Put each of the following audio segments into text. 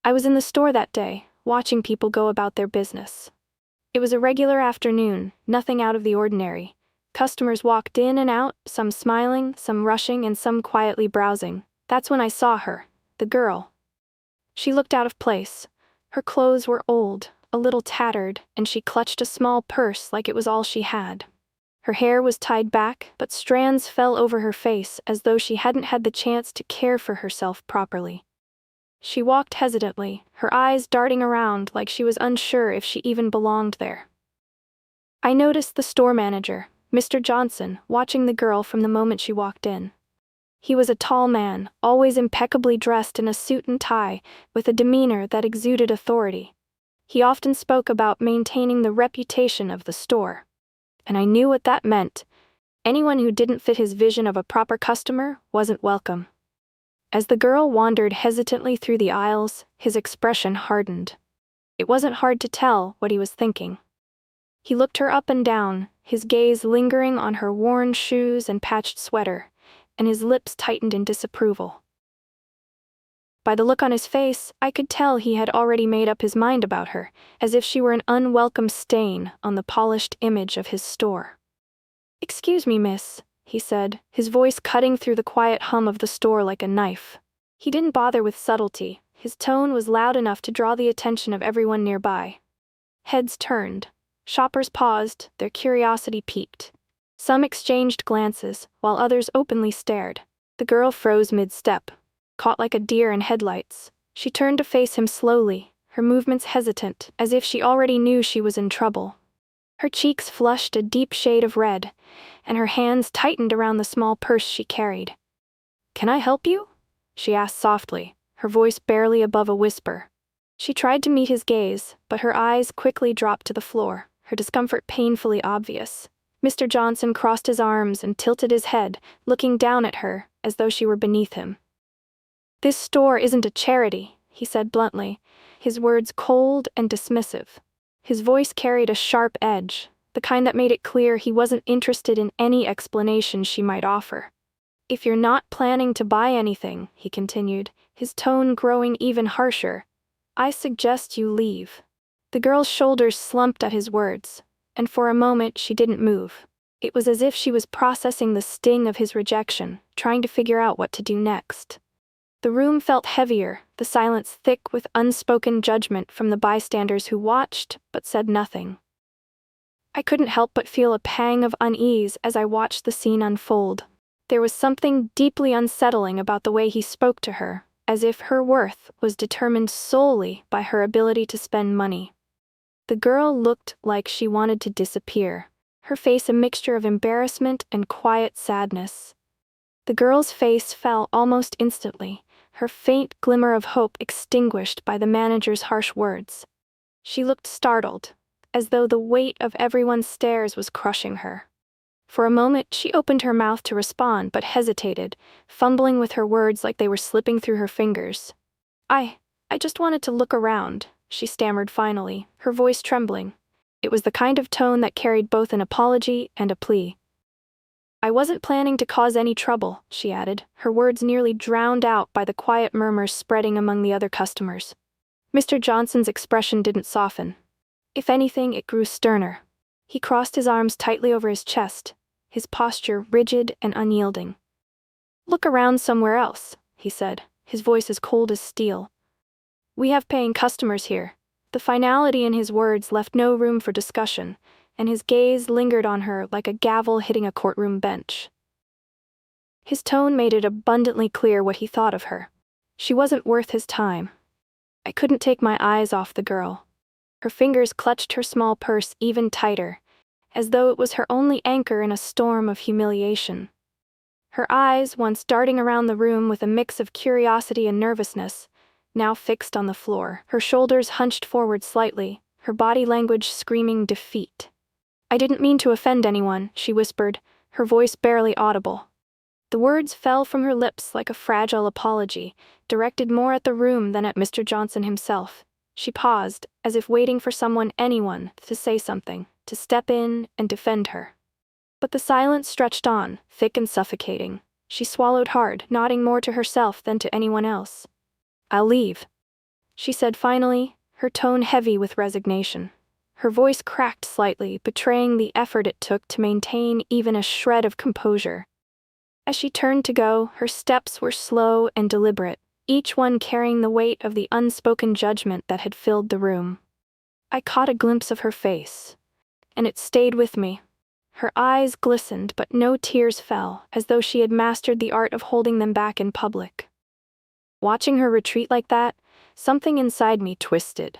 I was in the store that day, watching people go about their business. It was a regular afternoon, nothing out of the ordinary. Customers walked in and out, some smiling, some rushing, and some quietly browsing. That's when I saw her, the girl. She looked out of place. Her clothes were old, a little tattered, and she clutched a small purse like it was all she had. Her hair was tied back, but strands fell over her face as though she hadn't had the chance to care for herself properly. She walked hesitantly, her eyes darting around like she was unsure if she even belonged there. I noticed the store manager, Mr. Johnson, watching the girl from the moment she walked in. He was a tall man, always impeccably dressed in a suit and tie, with a demeanor that exuded authority. He often spoke about maintaining the reputation of the store. And I knew what that meant. Anyone who didn't fit his vision of a proper customer wasn't welcome. As the girl wandered hesitantly through the aisles, his expression hardened. It wasn't hard to tell what he was thinking. He looked her up and down, his gaze lingering on her worn shoes and patched sweater, and his lips tightened in disapproval. By the look on his face, I could tell he had already made up his mind about her, as if she were an unwelcome stain on the polished image of his store. "Excuse me, miss," he said, his voice cutting through the quiet hum of the store like a knife. He didn't bother with subtlety. His tone was loud enough to draw the attention of everyone nearby. Heads turned. Shoppers paused, their curiosity piqued. Some exchanged glances, while others openly stared. The girl froze mid-step. Caught like a deer in headlights, she turned to face him slowly, her movements hesitant, as if she already knew she was in trouble. Her cheeks flushed a deep shade of red, and her hands tightened around the small purse she carried. "Can I help you?" she asked softly, her voice barely above a whisper. She tried to meet his gaze, but her eyes quickly dropped to the floor, her discomfort painfully obvious. Mr. Johnson crossed his arms and tilted his head, looking down at her, as though she were beneath him. "This store isn't a charity," he said bluntly, his words cold and dismissive. His voice carried a sharp edge, the kind that made it clear he wasn't interested in any explanation she might offer. "If you're not planning to buy anything," he continued, his tone growing even harsher, "I suggest you leave." The girl's shoulders slumped at his words, and for a moment she didn't move. It was as if she was processing the sting of his rejection, trying to figure out what to do next. The room felt heavier, the silence thick with unspoken judgment from the bystanders who watched but said nothing. I couldn't help but feel a pang of unease as I watched the scene unfold. There was something deeply unsettling about the way he spoke to her, as if her worth was determined solely by her ability to spend money. The girl looked like she wanted to disappear, her face a mixture of embarrassment and quiet sadness. The girl's face fell almost instantly, her faint glimmer of hope extinguished by the manager's harsh words. She looked startled, as though the weight of everyone's stares was crushing her. For a moment she opened her mouth to respond but hesitated, fumbling with her words like they were slipping through her fingers. I just wanted to look around," she stammered finally, her voice trembling. It was the kind of tone that carried both an apology and a plea. "I wasn't planning to cause any trouble," she added, her words nearly drowned out by the quiet murmurs spreading among the other customers. Mr. Johnson's expression didn't soften. If anything, it grew sterner. He crossed his arms tightly over his chest, his posture rigid and unyielding. "Look around somewhere else," he said, his voice as cold as steel. "We have paying customers here." The finality in his words left no room for discussion, and his gaze lingered on her like a gavel hitting a courtroom bench. His tone made it abundantly clear what he thought of her. She wasn't worth his time. I couldn't take my eyes off the girl. Her fingers clutched her small purse even tighter, as though it was her only anchor in a storm of humiliation. Her eyes, once darting around the room with a mix of curiosity and nervousness, now fixed on the floor, her shoulders hunched forward slightly, her body language screaming defeat. "I didn't mean to offend anyone," she whispered, her voice barely audible. The words fell from her lips like a fragile apology, directed more at the room than at Mr. Johnson himself. She paused, as if waiting for anyone, to say something, to step in and defend her. But the silence stretched on, thick and suffocating. She swallowed hard, nodding more to herself than to anyone else. "I'll leave," she said finally, her tone heavy with resignation. Her voice cracked slightly, betraying the effort it took to maintain even a shred of composure. As she turned to go, her steps were slow and deliberate, each one carrying the weight of the unspoken judgment that had filled the room. I caught a glimpse of her face, and it stayed with me. Her eyes glistened, but no tears fell, as though she had mastered the art of holding them back in public. Watching her retreat like that, something inside me twisted.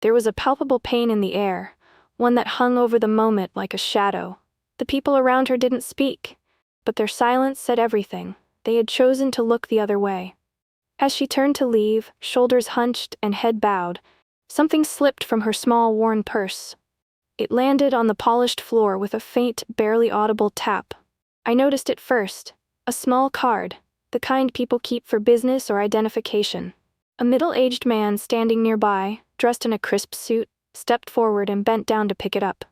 There was a palpable pain in the air, one that hung over the moment like a shadow. The people around her didn't speak, but their silence said everything. They had chosen to look the other way. As she turned to leave, shoulders hunched and head bowed, something slipped from her small worn purse. It landed on the polished floor with a faint, barely audible tap. I noticed it first, a small card, the kind people keep for business or identification. A middle-aged man standing nearby, dressed in a crisp suit, stepped forward and bent down to pick it up.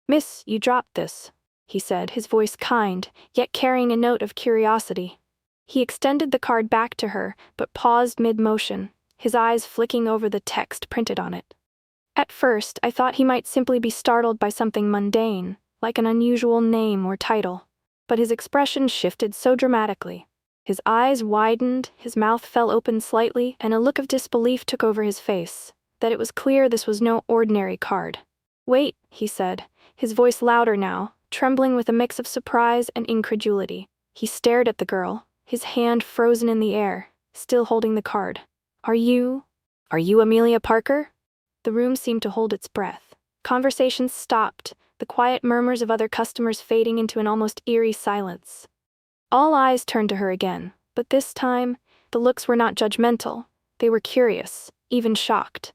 "Miss, you dropped this," he said, his voice kind, yet carrying a note of curiosity. He extended the card back to her, but paused mid-motion, his eyes flicking over the text printed on it. At first, I thought he might simply be startled by something mundane, like an unusual name or title. But his expression shifted so dramatically. His eyes widened, his mouth fell open slightly, and a look of disbelief took over his face, that it was clear this was no ordinary card. "Wait," he said, his voice louder now, trembling with a mix of surprise and incredulity. He stared at the girl, his hand frozen in the air, still holding the card. Are you Amelia Parker?" The room seemed to hold its breath. Conversations stopped, the quiet murmurs of other customers fading into an almost eerie silence. All eyes turned to her again, but this time, the looks were not judgmental. They were curious, even shocked.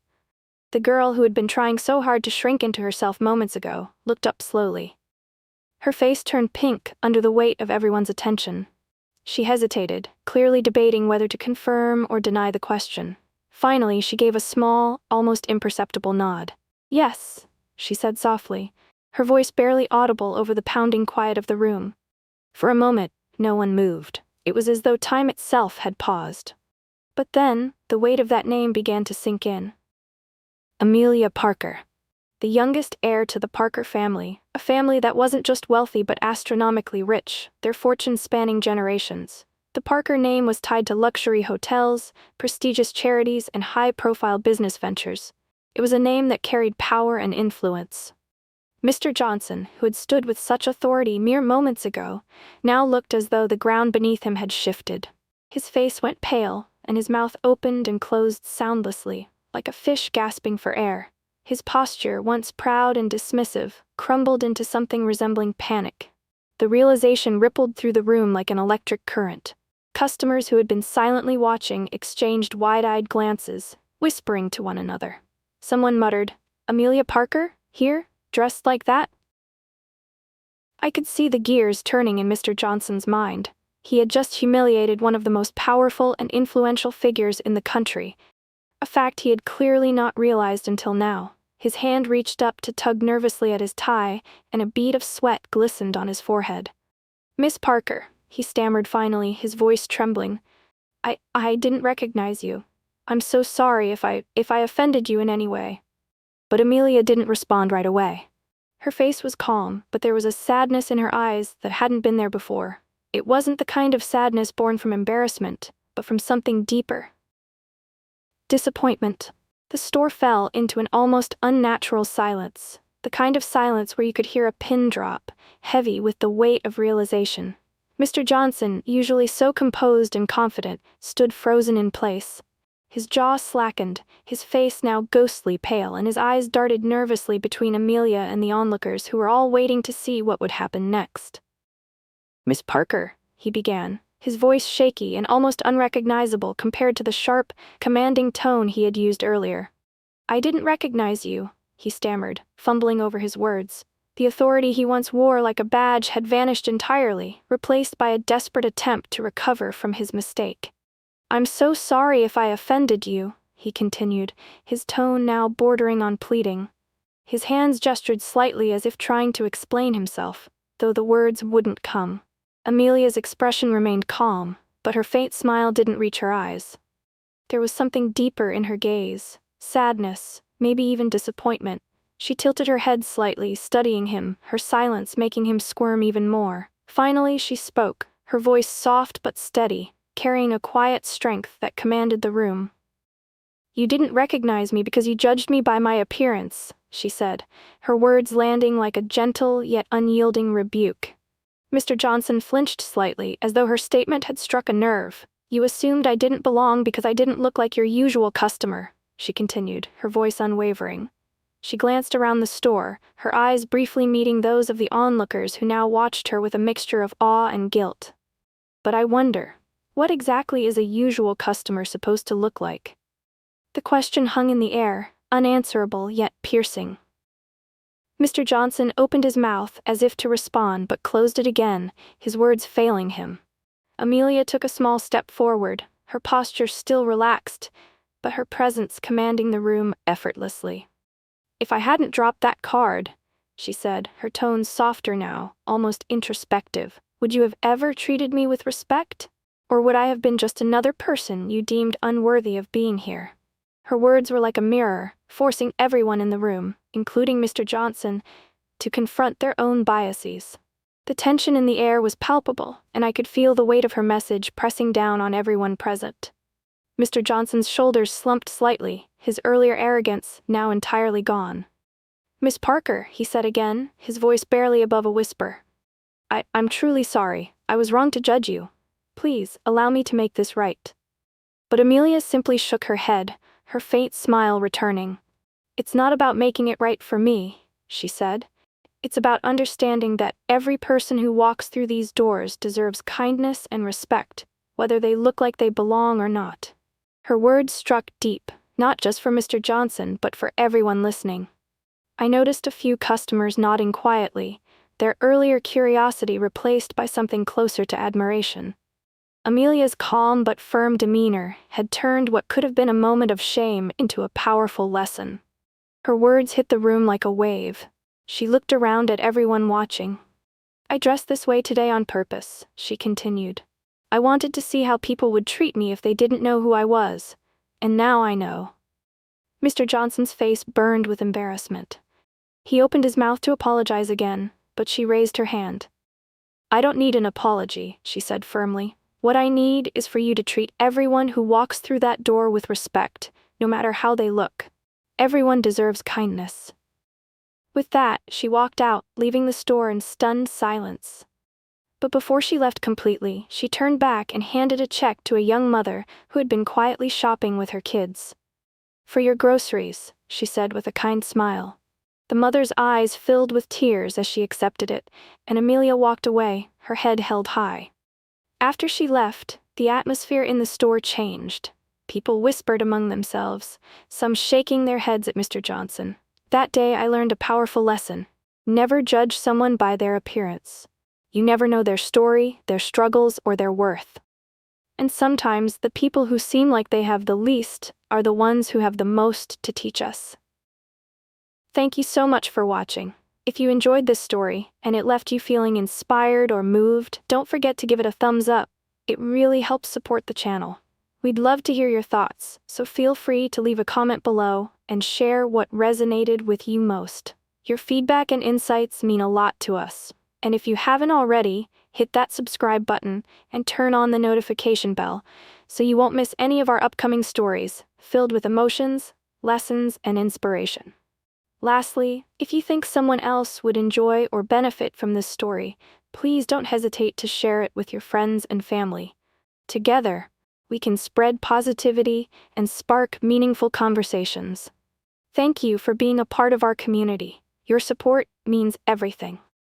The girl, who had been trying so hard to shrink into herself moments ago, looked up slowly. Her face turned pink under the weight of everyone's attention. She hesitated, clearly debating whether to confirm or deny the question. Finally, she gave a small, almost imperceptible nod. "Yes," she said softly, her voice barely audible over the pounding quiet of the room. For a moment, no one moved. It was as though time itself had paused. But then, the weight of that name began to sink in. Amelia Parker. The youngest heir to the Parker family, a family that wasn't just wealthy but astronomically rich, their fortunes spanning generations. The Parker name was tied to luxury hotels, prestigious charities, and high-profile business ventures. It was a name that carried power and influence. Mr. Johnson, who had stood with such authority mere moments ago, now looked as though the ground beneath him had shifted. His face went pale, and his mouth opened and closed soundlessly, like a fish gasping for air. His posture, once proud and dismissive, crumbled into something resembling panic. The realization rippled through the room like an electric current. Customers who had been silently watching exchanged wide-eyed glances, whispering to one another. Someone muttered, "Amelia Parker? Here? Dressed like that?" I could see the gears turning in Mr. Johnson's mind. He had just humiliated one of the most powerful and influential figures in the country, a fact he had clearly not realized until now. His hand reached up to tug nervously at his tie, and a bead of sweat glistened on his forehead. "Miss Parker," he stammered finally, his voice trembling. I didn't recognize you. I'm so sorry if I offended you in any way." But Amelia didn't respond right away. Her face was calm, but there was a sadness in her eyes that hadn't been there before. It wasn't the kind of sadness born from embarrassment, but from something deeper. Disappointment. The store fell into an almost unnatural silence, the kind of silence where you could hear a pin drop, heavy with the weight of realization. Mr. Johnson, usually so composed and confident, stood frozen in place. His jaw slackened, his face now ghostly pale, and his eyes darted nervously between Amelia and the onlookers who were all waiting to see what would happen next. "Miss Parker," he began, his voice shaky and almost unrecognizable compared to the sharp, commanding tone he had used earlier. "I didn't recognize you," he stammered, fumbling over his words. The authority he once wore like a badge had vanished entirely, replaced by a desperate attempt to recover from his mistake. "I'm so sorry if I offended you," he continued, his tone now bordering on pleading. His hands gestured slightly as if trying to explain himself, though the words wouldn't come. Amelia's expression remained calm, but her faint smile didn't reach her eyes. There was something deeper in her gaze, sadness, maybe even disappointment. She tilted her head slightly, studying him, her silence making him squirm even more. Finally, she spoke, her voice soft but steady, carrying a quiet strength that commanded the room. "You didn't recognize me because you judged me by my appearance," she said, her words landing like a gentle yet unyielding rebuke. Mr. Johnson flinched slightly, as though her statement had struck a nerve. "You assumed I didn't belong because I didn't look like your usual customer," she continued, her voice unwavering. She glanced around the store, her eyes briefly meeting those of the onlookers who now watched her with a mixture of awe and guilt. "But I wonder, what exactly is a usual customer supposed to look like?" The question hung in the air, unanswerable yet piercing. Mr. Johnson opened his mouth as if to respond but closed it again, his words failing him. Amelia took a small step forward, her posture still relaxed, but her presence commanding the room effortlessly. "If I hadn't dropped that card," she said, her tones softer now, almost introspective, "would you have ever treated me with respect? Or would I have been just another person you deemed unworthy of being here?" Her words were like a mirror, forcing everyone in the room, including Mr. Johnson, to confront their own biases. The tension in the air was palpable, and I could feel the weight of her message pressing down on everyone present. Mr. Johnson's shoulders slumped slightly, his earlier arrogance now entirely gone. "Miss Parker," he said again, his voice barely above a whisper. I'm truly sorry. I was wrong to judge you. Please, allow me to make this right." But Amelia simply shook her head, her faint smile returning. "It's not about making it right for me," she said. "It's about understanding that every person who walks through these doors deserves kindness and respect, whether they look like they belong or not." Her words struck deep, not just for Mr. Johnson but for everyone listening. I noticed a few customers nodding quietly, their earlier curiosity replaced by something closer to admiration. Amelia's calm but firm demeanor had turned what could have been a moment of shame into a powerful lesson. Her words hit the room like a wave. She looked around at everyone watching. "I dressed this way today on purpose," she continued. "I wanted to see how people would treat me if they didn't know who I was. And now I know." Mr. Johnson's face burned with embarrassment. He opened his mouth to apologize again, but she raised her hand. "I don't need an apology," she said firmly. "What I need is for you to treat everyone who walks through that door with respect, no matter how they look. Everyone deserves kindness." With that, she walked out, leaving the store in stunned silence. But before she left completely, she turned back and handed a check to a young mother who had been quietly shopping with her kids. "For your groceries," she said with a kind smile. The mother's eyes filled with tears as she accepted it, and Amelia walked away, her head held high. After she left, the atmosphere in the store changed. People whispered among themselves, some shaking their heads at Mr. Johnson. That day I learned a powerful lesson. Never judge someone by their appearance. You never know their story, their struggles, or their worth. And sometimes the people who seem like they have the least are the ones who have the most to teach us. Thank you so much for watching. If you enjoyed this story, and it left you feeling inspired or moved, don't forget to give it a thumbs up. It really helps support the channel. We'd love to hear your thoughts, so feel free to leave a comment below and share what resonated with you most. Your feedback and insights mean a lot to us. And if you haven't already, hit that subscribe button and turn on the notification bell so you won't miss any of our upcoming stories filled with emotions, lessons, and inspiration. Lastly, if you think someone else would enjoy or benefit from this story, please don't hesitate to share it with your friends and family. Together, we can spread positivity and spark meaningful conversations. Thank you for being a part of our community. Your support means everything.